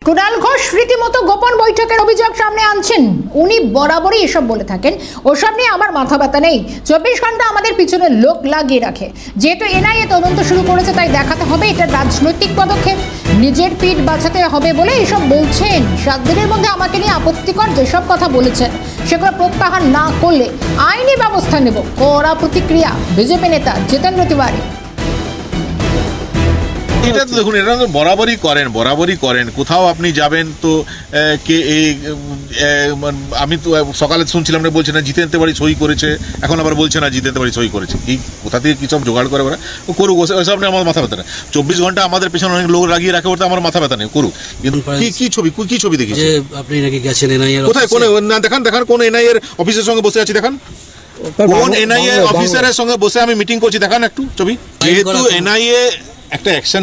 কুণাল ঘোষ রীতিমতো গোপন বৈঠকের অভিযোগ সামনে আনছেন। উনি বরাবরই এসব বলে থাকেন, ওসব নিয়ে আমার মাথা ব্যথা নেই, 24 ঘন্টা আমাদের পিছনে লোক লাগিয়ে রাখে। যেহেতু এনআইএ তদন্ত শুরু করেছে তাই দেখাতে হবে এটা রাজনৈতিক পদক্ষেপ, নিজের পিঠ বাঁচাতে হবে বলে এসব বলছেন। 7 দিনের মধ্যে আমাকে নিয়ে আপত্তিকর যেসব কথা বলেছেন সেগুলো প্রত্যাহার না করলে আইনি ব্যবস্থা নেব, কড়া প্রতিক্রিয়া বিজেপি নেতা জিতেন্দ্র তিওয়ারি। এটা তো দেখুন, এটা তো বরাবরই করেন। কোথাও আপনি যাবেন তো কে আমি তো সকালে শুনছিলাম না, বলছে না জিতেন্দ্র তিওয়ারি সই করেছে, এখন আবার বলছে না জিতেন্দ্র তিওয়ারি সই করেছে। কি কোথা থেকে কী সব জোগাড় করে ওরা করুক, ওসব নিয়ে আমার মাথা ব্যথা নেই। 24 ঘন্টা আমাদের পেছনে অনেক লোক লাগিয়ে রাখে, ওটা আমার মাথা ব্যথা নেই, করুক। কিন্তু কি ছবি দেখি আপনি নাকি গেছেন এনআইএর কোথায়, কোন দেখান কোন এনআইএর অফিসের সঙ্গে বসে আছি, দেখান কোন এনআইএ অফিসারের সঙ্গে বসে আমি মিটিং করছি, দেখান একটু ছবি। যেহেতু এনআইএ একটা অ্যাকশন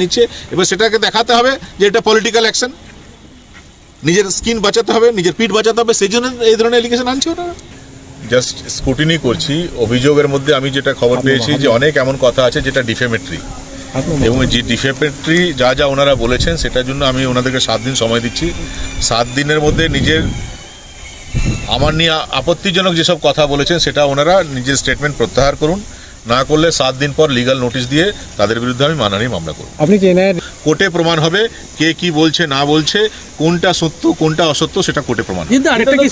নিচ্ছে, এবার সেটাকে দেখাতে হবে যে এটা পলিটিক্যাল অ্যাকশন, নিজের স্কিন বাঁচাতে হবে, নিজের পিঠ বাঁচাতে হবে, সেই জন্য এই ধরনের এলিগেশন আনছে ওরা। জাস্ট স্ক্রুটিনি করছি। অভিযোগের মধ্যে আমি যেটা খবর পেয়েছি যে অনেক এমন কথা আছে যেটা ডিফেমেটরি, এবং যে ডিফেমেটরি যা ওনারা বলেছেন সেটার জন্য আমি ওনাদেরকে 7 দিন সময় দিচ্ছি। 7 দিনের মধ্যে নিজের আমার নিয়ে আপত্তিজনক যেসব কথা বলেছেন সেটা ওনারা নিজের স্টেটমেন্ট প্রত্যাহার করুন, না করলে 7 দিন পর লিগাল নোটিশ দিয়ে তাদের বিরুদ্ধে আমি মানহানি মামলা করব। আপনি কি কোর্টে প্রমাণ হবে কে কি বলছে না বলছে, কোনটা সত্য কোনটা অসত্য, সেটা কোর্টে প্রমাণ। কিন্তু আরেকটা কি